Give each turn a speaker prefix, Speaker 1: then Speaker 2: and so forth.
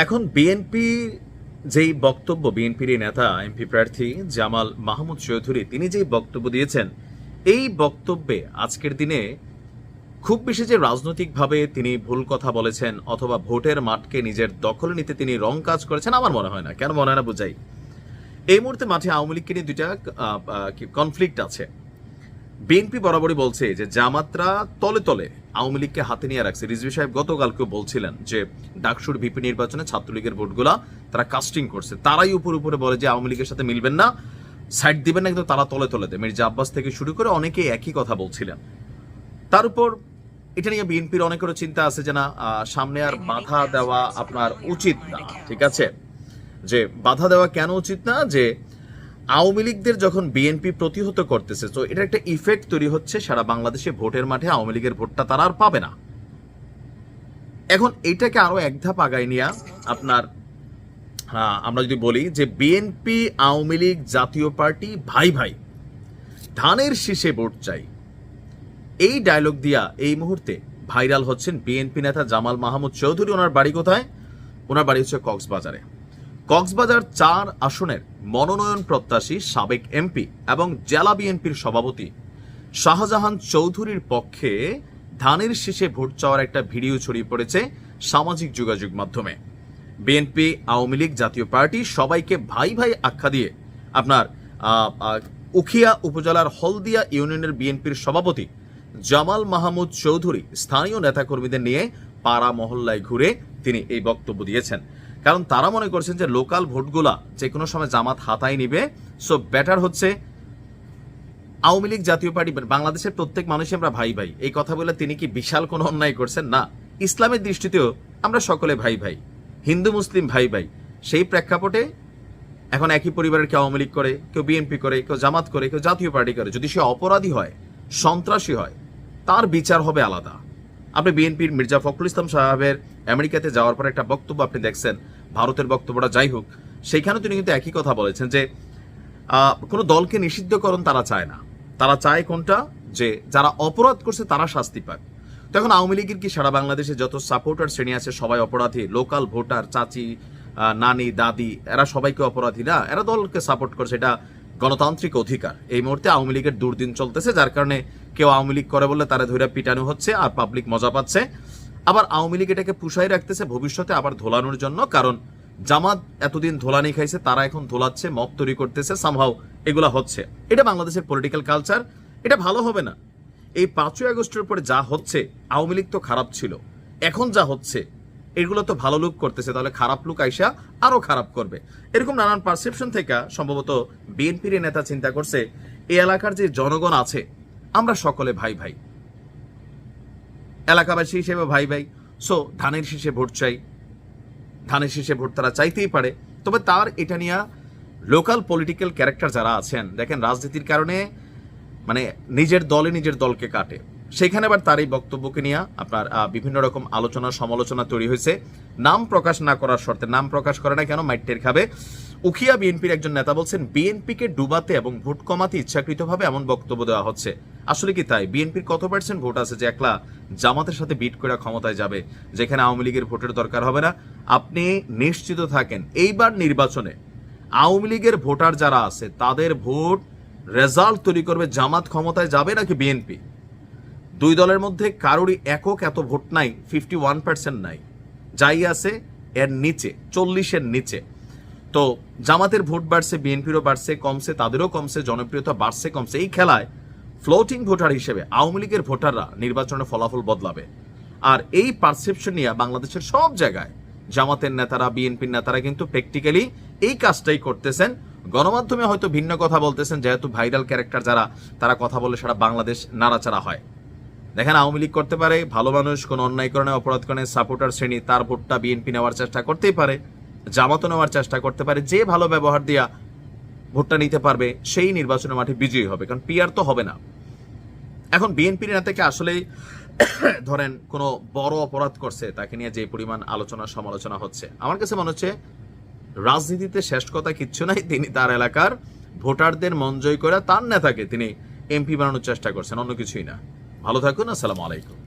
Speaker 1: এখন বিএনপি যেই বক্তব্য, বিএনপির এই নেতা এমপি প্রার্থী জামাল মাহমুদ চৌধুরী তিনি যেই বক্তব্য দিয়েছেন, এই বক্তব্যে আজকের দিনে খুব বেশি যে রাজনৈতিকভাবে তিনি ভুল কথা বলেছেন অথবা ভোটের মাঠকে নিজের দখলে নিতে তিনি রং কাজ করেছেন আমার মনে হয় না। কেন মনে হয় না বুঝাই। এই মুহূর্তে মাঠে আওয়ামী লীগকে নিয়ে দুইটা কনফ্লিক্ট আছে। বিএনপি বরাবরই বলছে যে জামাতরা তলে তলে আওয়ামী লীগকে হাতে নিয়ে রাখছে। রিজভী সাহেব গতকালকেও বলছিলেন যে ডাকসুর ভিপি নির্বাচনে ছাত্রলীগের ভোটগুলা তারা কাস্টিং করছে, তারাই উপরে বলে যে আওয়ামী লীগের সাথে মিলবেন না, সাইড দিবেন না, কিন্তু তারা তলে তলে দেয়। মির্জা আব্বাস থেকে শুরু করে অনেকে একই কথা বলছিলেন। তার উপর এটা নিয়ে বিএনপির অনেকেরও চিন্তা আছে যে না, সামনে আর বাধা দেওয়া আপনার উচিত না। ঠিক আছে, যে বাধা দেওয়া কেন উচিত না, যে আওয়ামী লীগদের যখন বিএনপি প্রতিহত করতেছে, তো এটা একটা ইফেক্ট তৈরি হচ্ছে সারা বাংলাদেশে। ভোটের মাঠে আওয়ামী লীগের ভোটটা তারা আর পাবে না। এখন এইটাকে আরো এক ধাপ আগায় নিয়ে আপনার আমরা যদি বলি যে বিএনপি আওয়ামী লীগ জাতীয় পার্টি ভাই ভাই, ধানের শীষে ভোট চাই, এই ডায়লগ দিয়া এই মুহূর্তে ভাইরাল হচ্ছেন বিএনপি নেতা জামাল মাহমুদ চৌধুরী। ওনার বাড়ি কোথায়? ওনার বাড়ি হচ্ছে কক্সবাজারে। কক্সবাজার 4 আসনের মনোনয়ন প্রত্যাশী সাবেক এমপি এবং জেলা বিএনপির সভাপতি শাহজাহান চৌধুরীর পক্ষে ধানের শীষে ভোট চাওয়ার একটা ভিডিও ছড়িয়ে পড়েছে সামাজিক যোগাযোগ মাধ্যমে। বিএনপি আওয়ামী লীগ জাতীয় পার্টি সবাইকে ভাই ভাই আখ্যা দিয়ে আপনার উখিয়া উপজেলার হলদিয়া ইউনিয়নের বিএনপির সভাপতি জামাল মাহমুদ চৌধুরী স্থানীয় নেতাকর্মীদের নিয়ে পাড়া মহল্লায় ঘুরে তিনি এই বক্তব্য দিয়েছেন। কারণ তারা মনে করছেন যে লোকাল ভোটগুলা যে কোনো সময় জামাত হাতায় নিবে, সো বেটার হচ্ছে আওয়ামী লীগ জাতীয় পার্টি, বাংলাদেশের প্রত্যেক মানুষই আমরা ভাই ভাই। এই কথা বলে তিনি কি বিশাল কোনো অন্যায় করছেন? না, ইসলামের দৃষ্টিতেও আমরা সকলে ভাই ভাই, হিন্দু মুসলিম ভাই ভাই। সেই প্রেক্ষাপটে এখন একই পরিবারের কেউ আওয়ামী লীগ করে, কেউ বিএনপি করে, কেউ জামাত করে, কেউ জাতীয় পার্টি করে। যদি সে অপরাধী হয়, সন্ত্রাসী হয়, তার বিচার হবে আলাদা। আপনি বিএনপির মির্জা ফখরুল ইসলাম সাহেবের আমেরিকাতে যাওয়ার পর একটা বক্তব্য আপনি দেখছেন, ভারতের বক্তব্যটা যাই হোক, সেইখানে তিনি কিন্তু একই কথা বলেছেন যে কোনো দলকে নিষিদ্ধকরণ তারা চায় না। তারা চায় কোনটা, যে যারা অপরাধ করছে তারা শাস্তি পায়। তো এখন আওয়ামী লীগের কি সারা বাংলাদেশে যত সাপোর্টার শ্রেণী আছে সবাই অপরাধী? লোকাল ভোটার, চাচি, নানি, দাদি, এরা সবাইকে অপরাধী না? এরা দলকে সাপোর্ট করছে, এটা গণতান্ত্রিক অধিকার। এই মুহূর্তে আওয়ামী লীগের দুর্দিন চলতেছে, যার কারণে কেউ আওয়ামী লীগ করে বলে তারা ধরে পিটানো হচ্ছে আর পাবলিক মজা পাচ্ছে। আবার আওয়ামী লীগ এটাকে পুষাই রাখতেছে ভবিষ্যতে আবার ধোলানোর জন্য। কারণ জামাত এতদিন ধোলানি খাইছে, তারা এখন ধোলাচ্ছে, মব তৈরি করতেছে, সামহাও এগুলা হচ্ছে। এটা বাংলাদেশের পলিটিক্যাল কালচার, এটা ভালো হবে না। এই 5ই আগস্টের পরে যা হচ্ছে, আওয়ামী লীগ তো খারাপ ছিল, এখন যা হচ্ছে এগুলো তো ভালো লুক করতেছে, তাহলে খারাপ লুক আইসা আরো খারাপ করবে। এরকম নানান পারসেপশন থেকে সম্ভবত বিএনপির নেতা চিন্তা করছে এই এলাকার যে জনগণ আছে আমরা সকলে ভাই ভাই, এলাকাবাসী হিসেবে ভাই ভাই, সো ধানের শীষে ভোট চাই। ধানের শীষে ভোট তারা চাইতেই পারে, তবে তার এটা নিয়ে লোকাল পলিটিক্যাল ক্যারেক্টার যারা আছেন, দেখেন রাজনীতির কারণে মানে নিজের দলে নিজের দলকে কাটে। সেখানে আবার তার এই বক্তব্যকে নিয়ে আপনার বিভিন্ন রকম আলোচনা সমালোচনা তৈরি হয়েছে। নাম প্রকাশ না করার শর্তে, নাম প্রকাশ করে না কেন, মাইটের খাবে। উখিয়া বিএনপির একজন নেতা বলছেন বিএনপিকে ডুবাতে এবং ভোট কমাতে ইচ্ছাকৃতভাবে এমন বক্তব্য দেওয়া হচ্ছে। আসলে কি তাই? বিএনপির কত % ভোট আছে যে একলা জামাতের সাথে বিট করে ক্ষমতায় যাবে, যেখানে আওয়ামী লীগের ভোটের দরকার হবে না? আপনি নিশ্চিত থাকেন এইবার নির্বাচনে আওয়ামী লীগের ভোটার যারা আছে তাদের ভোট রেজাল্ট তৈরি করবে জামাত ক্ষমতায় যাবে নাকি বিএনপি। দুই দলের মধ্যে কারোরই একক এত ভোট নাই, 51% নাই, যাই আছে এর নিচে, 40-এর নিচে। তো জামাতের ভোট বাড়ছে, বিএনপিরও বাড়ছে, কমছে, তাদেরও কমছে, জনপ্রিয়তা বাড়ছে, কমছে। এই খেলায় ফ্লোটিং ভোটার হিসেবে আওয়ামী লীগের ভোটাররা নির্বাচনের ফলাফল বদলাবে। আর এই পারসেপশন নিয়ে বাংলাদেশের সব জায়গায় জামাতের নেতারা, বিএনপির নেতারা কিন্তু প্র্যাকটিক্যালি এই কাজটাই করতেছেন। গণমাধ্যমে হয়তো ভিন্ন কথা বলতেছেন, যেহেতু ভাইরাল ক্যারেক্টার যারা, তারা কথা বলে সারা বাংলাদেশ নাড়াচাড়া হয়। দেখেন আওয়ামী লীগ করতে পারে, ভালো মানুষ কোন অন্যায় করে, অপরাধ করে, সাপোর্টার শ্রেণী তার ভোটটা বিএনপি নেওয়ার চেষ্টা করতেই পারে, জামাতও নেওয়ার চেষ্টা করতে পারে। যে ভালো ব্যবহার দিয়া ভোটটা নিতে পারবে সেই নির্বাচনের মাঠে বিজয়ী হবে, কারণ পিআর তো হবে না। এখন বিএনপির নেতাকে আসলে ধরেন কোনো বড় অপরাধ করছে, তাকে নিয়ে যে পরিমাণ আলোচনা সমালোচনা হচ্ছে, আমার কাছে মনে হচ্ছে রাজনীতিতে শেষ কথা কিচ্ছু নাই। তিনি তার এলাকার ভোটারদের মন জয় করে তার নেতাকে তিনি এমপি বানানোর চেষ্টা করছেন, অন্য কিছুই না। ভালো থাকুন, আসসালামু আলাইকুম।